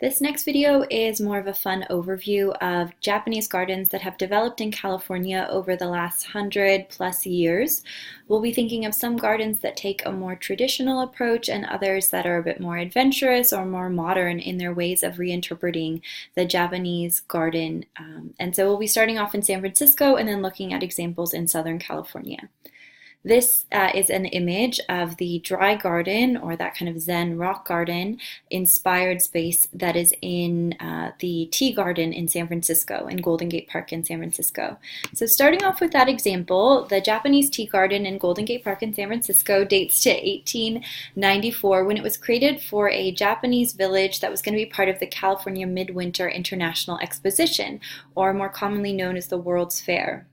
This next video is more of a fun overview of Japanese gardens that have developed in California over the last 100+ years. We'll be thinking of some gardens that take a more traditional approach and others that are a bit more adventurous or more modern in their ways of reinterpreting the Japanese garden. And so we'll be starting off in San Francisco and then looking at examples in Southern California. This is an image of the dry garden, or that kind of Zen rock garden inspired space that is in the tea garden in San Francisco, in Golden Gate Park in San Francisco. So starting off with that example, the Japanese tea garden in Golden Gate Park in San Francisco dates to 1894, when it was created for a Japanese village that was going to be part of the California Midwinter International Exposition, or more commonly known as the World's Fair.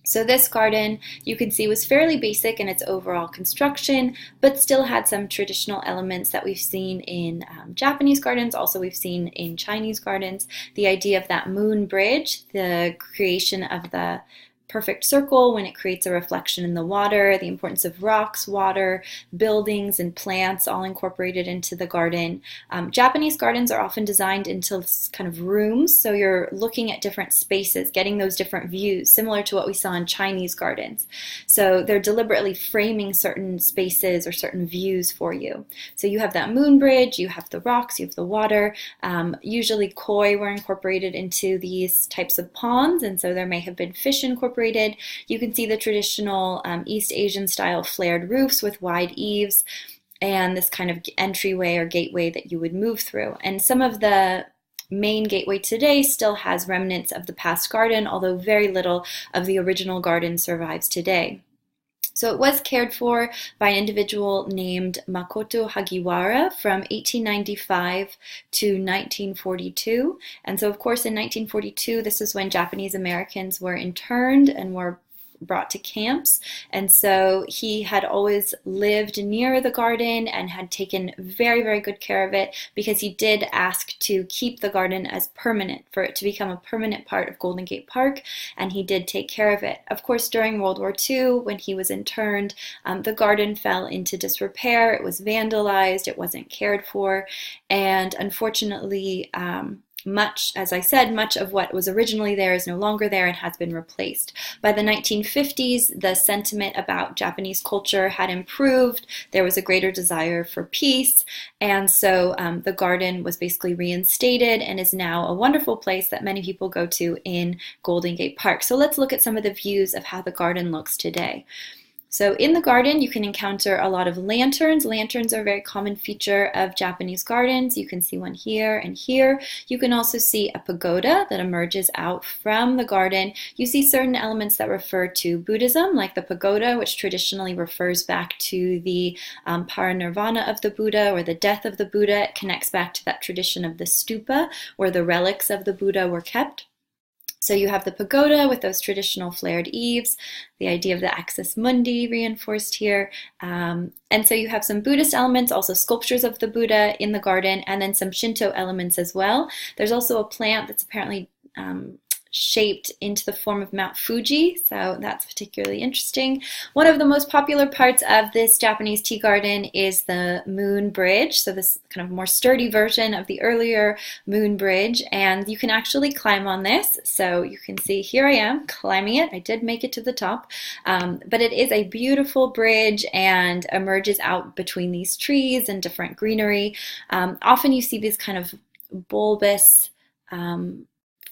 So this garden, you can see, was fairly basic in its overall construction, but still had some traditional elements that we've seen in Japanese gardens, also we've seen in Chinese gardens. The idea of that moon bridge, the creation of the perfect circle when it creates a reflection in the water, the importance of rocks, water, buildings, and plants all incorporated into the garden. Japanese gardens are often designed into kind of rooms, so you're looking at different spaces, getting those different views, similar to what we saw in Chinese gardens. So they're deliberately framing certain spaces or certain views for you. So you have that moon bridge, you have the rocks, you have the water. Usually koi were incorporated into these types of ponds, and so there may have been fish incorporated. You can see the traditional East Asian style flared roofs with wide eaves and this kind of entryway or gateway that you would move through. And some of the main gateway today still has remnants of the past garden, although very little of the original garden survives today. So it was cared for by an individual named Makoto Hagiwara from 1895 to 1942. And so, of course, in 1942, this is when Japanese Americans were interned and were brought to camps, and so he had always lived near the garden and had taken very, very good care of it, because he did ask to keep the garden as permanent, for it to become a permanent part of Golden Gate Park, and he did take care of it. Of course, during World War II, when he was interned, the garden fell into disrepair. It was vandalized, it wasn't cared for, and unfortunately, much of what was originally there is no longer there and has been replaced. By the 1950s, the sentiment about Japanese culture had improved. There was a greater desire for peace, and so the garden was basically reinstated and is now a wonderful place that many people go to in Golden Gate Park. So let's look at some of the views of how the garden looks today. So in the garden, you can encounter a lot of lanterns. Lanterns are a very common feature of Japanese gardens. You can see one here and here. You can also see a pagoda that emerges out from the garden. You see certain elements that refer to Buddhism, like the pagoda, which traditionally refers back to the parinirvana of the Buddha, or the death of the Buddha. It connects back to that tradition of the stupa, where the relics of the Buddha were kept. So you have the pagoda with those traditional flared eaves, the idea of the axis mundi reinforced here. And so you have some Buddhist elements, also sculptures of the Buddha in the garden, and then some Shinto elements as well. There's also a plant that's apparently shaped into the form of Mount Fuji, so that's particularly interesting. One of the most popular parts of this Japanese tea garden is the moon bridge, so this kind of more sturdy version of the earlier moon bridge, and you can actually climb on this. So you can see here I am climbing it. I did make it to the top, but it is a beautiful bridge and emerges out between these trees and different greenery. Often you see these kind of bulbous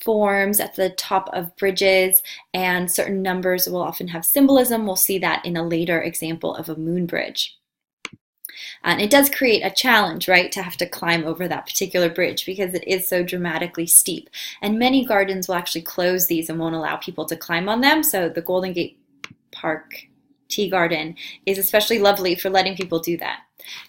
forms at the top of bridges, and certain numbers will often have symbolism. We'll see that in a later example of a moon bridge. And it does create a challenge, right, to have to climb over that particular bridge, because it is so dramatically steep. And many gardens will actually close these and won't allow people to climb on them. So the Golden Gate Park tea garden is especially lovely for letting people do that.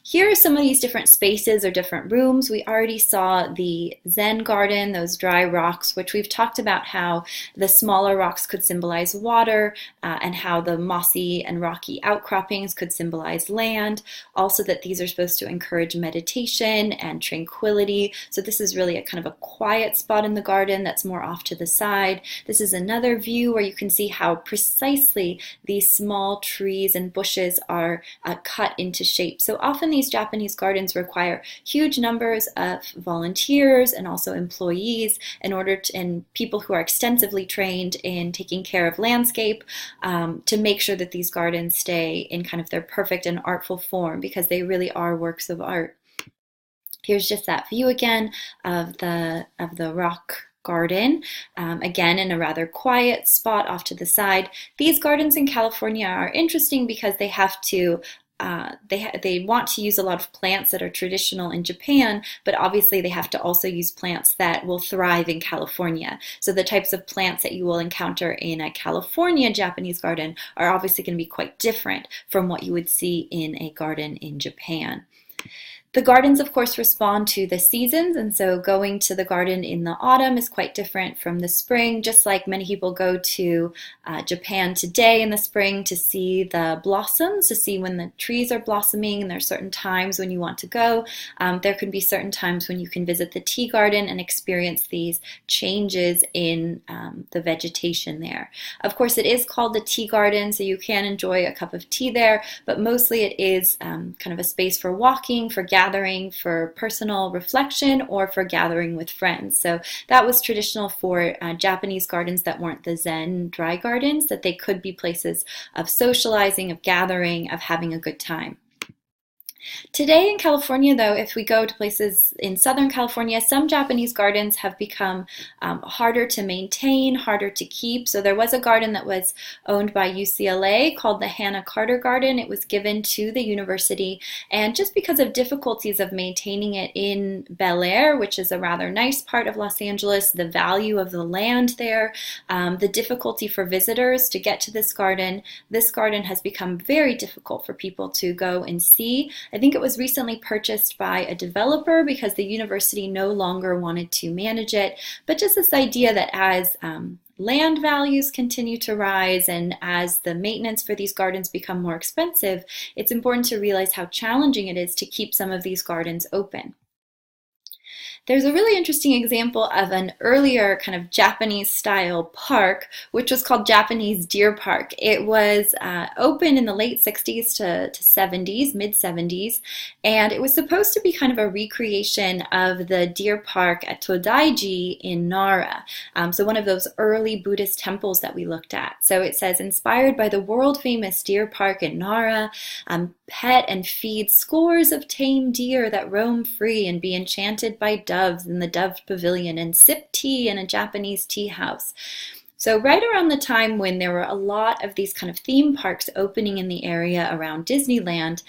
Here are some of these different spaces or different rooms. We already saw the Zen garden, those dry rocks, which we've talked about how the smaller rocks could symbolize water, and how the mossy and rocky outcroppings could symbolize land. Also that these are supposed to encourage meditation and tranquility. So this is really a kind of a quiet spot in the garden that's more off to the side. This is another view where you can see how precisely these small trees and bushes are cut into shape. So often these Japanese gardens require huge numbers of volunteers and also employees and people who are extensively trained in taking care of landscape to make sure that these gardens stay in kind of their perfect and artful form, because they really are works of art. Here's just that view again of the rock garden, again in a rather quiet spot off to the side. These gardens in California are interesting because they have to they want to use a lot of plants that are traditional in Japan, but obviously they have to also use plants that will thrive in California. So the types of plants that you will encounter in a California Japanese garden are obviously going to be quite different from what you would see in a garden in Japan. The gardens, of course, respond to the seasons, and so going to the garden in the autumn is quite different from the spring, just like many people go to Japan today in the spring to see the blossoms, to see when the trees are blossoming, and there are certain times when you want to go. There can be certain times when you can visit the tea garden and experience these changes in the vegetation there. Of course, it is called the tea garden, so you can enjoy a cup of tea there, but mostly it is kind of a space for walking, for gathering, for personal reflection, or for gathering with friends. So that was traditional for Japanese gardens that weren't the Zen dry gardens, that they could be places of socializing, of gathering, of having a good time. Today in California, though, if we go to places in Southern California, some Japanese gardens have become harder to maintain, harder to keep. So there was a garden that was owned by UCLA called the Hannah Carter Garden. It was given to the university, and just because of difficulties of maintaining it in Bel Air, which is a rather nice part of Los Angeles, the value of the land there, the difficulty for visitors to get to this garden has become very difficult for people to go and see. I think it was recently purchased by a developer because the university no longer wanted to manage it. But just this idea that as land values continue to rise and as the maintenance for these gardens become more expensive, it's important to realize how challenging it is to keep some of these gardens open. There's a really interesting example of an earlier kind of Japanese style park, which was called Japanese Deer Park. It was opened in the late 60s to 70s, mid 70s, and it was supposed to be kind of a recreation of the deer park at Todaiji in Nara. So one of those early Buddhist temples that we looked at. So it says, inspired by the world famous deer park in Nara, pet and feed scores of tame deer that roam free and be enchanted by doves in the Dove Pavilion and sip tea in a Japanese tea house. So right around the time when there were a lot of these kind of theme parks opening in the area around Disneyland,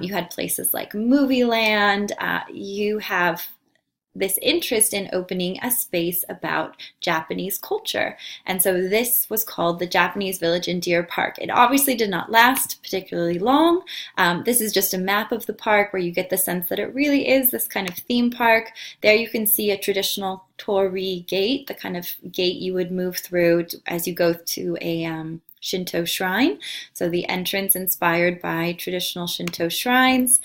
you had places like Movieland, you have this interest in opening a space about Japanese culture. And so this was called the Japanese Village in Deer Park. It obviously did not last particularly long. This is just a map of the park where you get the sense that it really is this kind of theme park. There you can see a traditional torii gate, the kind of gate you would move through as you go to a Shinto shrine. So the entrance inspired by traditional Shinto shrines.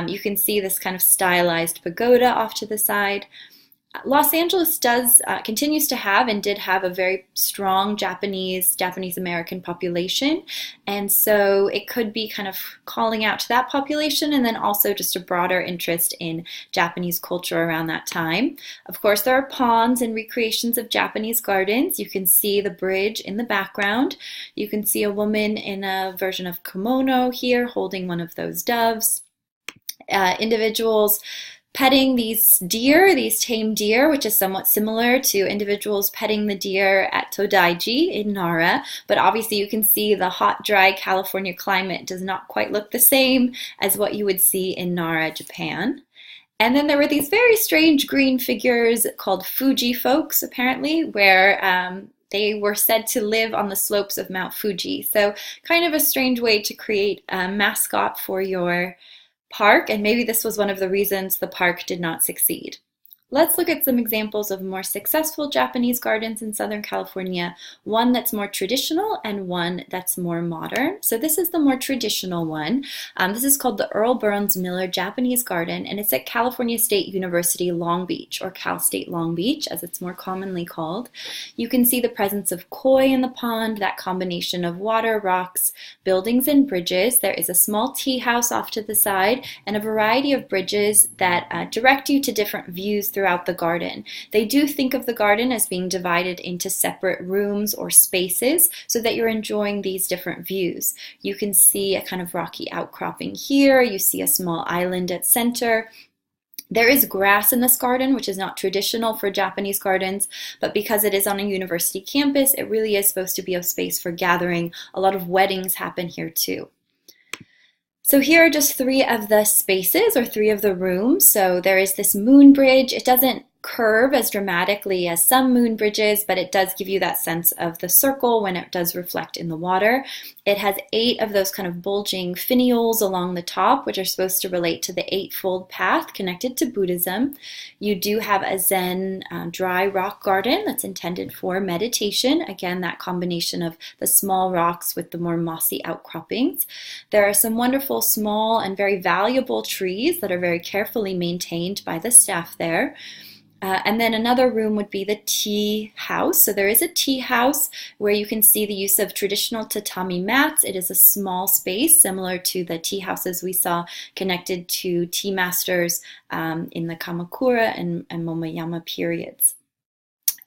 You can see this kind of stylized pagoda off to the side. Los Angeles continues to have and did have a very strong Japanese American population, and so it could be kind of calling out to that population, and then also just a broader interest in Japanese culture around that time. Of course, there are ponds and recreations of Japanese gardens. You can see the bridge in the background. You can see a woman in a version of kimono here holding one of those doves. Individuals petting these deer, these tame deer, which is somewhat similar to individuals petting the deer at Todaiji in Nara, but obviously you can see the hot, dry California climate does not quite look the same as what you would see in Nara, Japan. And then there were these very strange green figures called Fuji folks, apparently, where they were said to live on the slopes of Mount Fuji. So kind of a strange way to create a mascot for your park, and maybe this was one of the reasons the park did not succeed. Let's look at some examples of more successful Japanese gardens in Southern California, one that's more traditional and one that's more modern. So this is the more traditional one. This is called the Earl Burns Miller Japanese Garden, and it's at California State University Long Beach, or Cal State Long Beach as it's more commonly called. You can see the presence of koi in the pond, that combination of water, rocks, buildings, and bridges. There is a small tea house off to the side and a variety of bridges that direct you to different views throughout the garden. They do think of the garden as being divided into separate rooms or spaces so that you're enjoying these different views. You can see a kind of rocky outcropping here. You see a small island at center. There is grass in this garden, which is not traditional for Japanese gardens, but because it is on a university campus, it really is supposed to be a space for gathering. A lot of weddings happen here too. So here are just 3 of the spaces, or 3 of the rooms. So there is this moon bridge. It doesn't curve as dramatically as some moon bridges, but it does give you that sense of the circle when it does reflect in the water. It has 8 of those kind of bulging finials along the top, which are supposed to relate to the Eightfold Path connected to Buddhism. You do have a Zen dry rock garden that's intended for meditation. Again, that combination of the small rocks with the more mossy outcroppings. There are some wonderful small and very valuable trees that are very carefully maintained by the staff there. And then another room would be the tea house. So there is a tea house where you can see the use of traditional tatami mats. It is a small space similar to the tea houses we saw connected to tea masters in the Kamakura and Momoyama periods.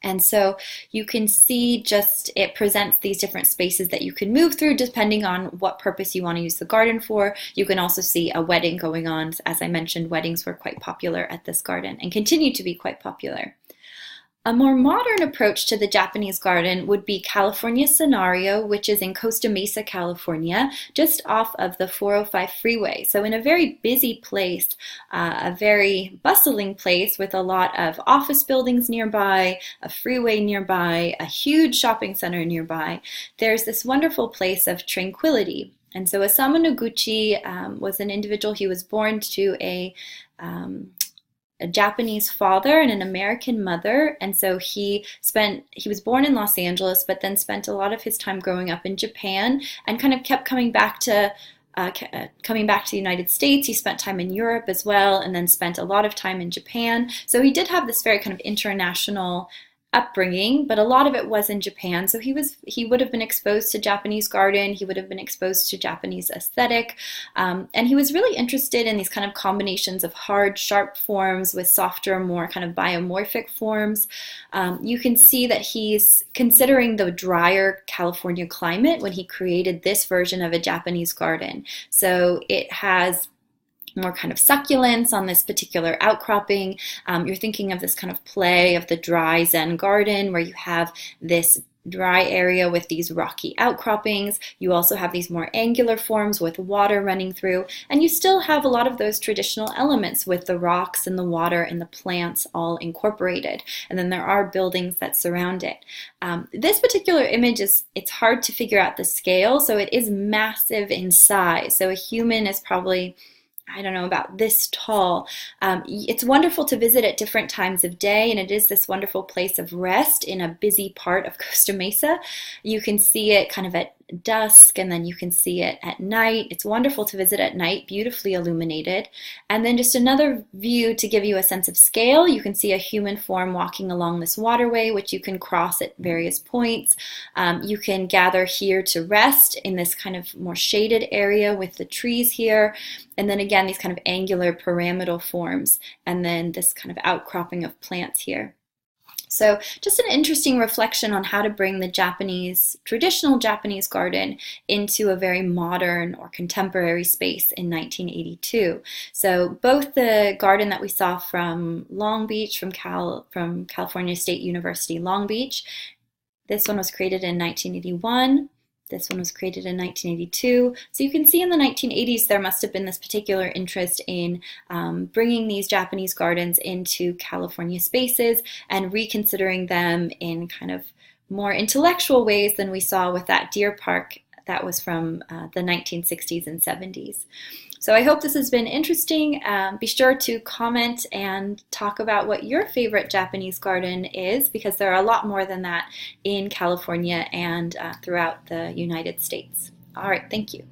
And so you can see just it presents these different spaces that you can move through depending on what purpose you want to use the garden for. You can also see a wedding going on. As I mentioned, weddings were quite popular at this garden and continue to be quite popular. A more modern approach to the Japanese garden would be California Scenario, which is in Costa Mesa, California, just off of the 405 freeway. So in a very busy place, a very bustling place with a lot of office buildings nearby, a freeway nearby, a huge shopping center nearby, there's this wonderful place of tranquility. And so Isamu Noguchi was an individual. He was born to a Japanese father and an American mother, and so he was born in Los Angeles, but then spent a lot of his time growing up in Japan, and kind of kept coming back to the United States. He spent time in Europe as well, and then spent a lot of time in Japan. So he did have this very kind of international upbringing, but a lot of it was in Japan. So he would have been exposed to Japanese garden, he would have been exposed to Japanese aesthetic, and he was really interested in these kind of combinations of hard, sharp forms with softer, more kind of biomorphic forms. You can see that he's considering the drier California climate when he created this version of a Japanese garden. So it has more kind of succulents on this particular outcropping. You're thinking of this kind of play of the dry Zen garden where you have this dry area with these rocky outcroppings. You also have these more angular forms with water running through, and you still have a lot of those traditional elements with the rocks and the water and the plants all incorporated. And then there are buildings that surround it. This particular image it's hard to figure out the scale, so it is massive in size. So a human is probably, I don't know, about this tall. It's wonderful to visit at different times of day, and it is this wonderful place of rest in a busy part of Costa Mesa. You can see it kind of at dusk, and then you can see it at night. It's wonderful to visit at night, beautifully illuminated. And then just another view to give you a sense of scale. You can see a human form walking along this waterway, which you can cross at various points. You can gather here to rest in this kind of more shaded area with the trees here. And then again, these kind of angular pyramidal forms, and then this kind of outcropping of plants here. So just an interesting reflection on how to bring the traditional Japanese garden into a very modern or contemporary space in 1982. So both the garden that we saw from Long Beach, from California State University Long Beach, this one was created in 1981. This one was created in 1982. So you can see in the 1980s there must have been this particular interest in bringing these Japanese gardens into California spaces and reconsidering them in kind of more intellectual ways than we saw with that Deer Park that was from the 1960s and 70s. So I hope this has been interesting. Be sure to comment and talk about what your favorite Japanese garden is, because there are a lot more than that in California and throughout the United States. All right, thank you.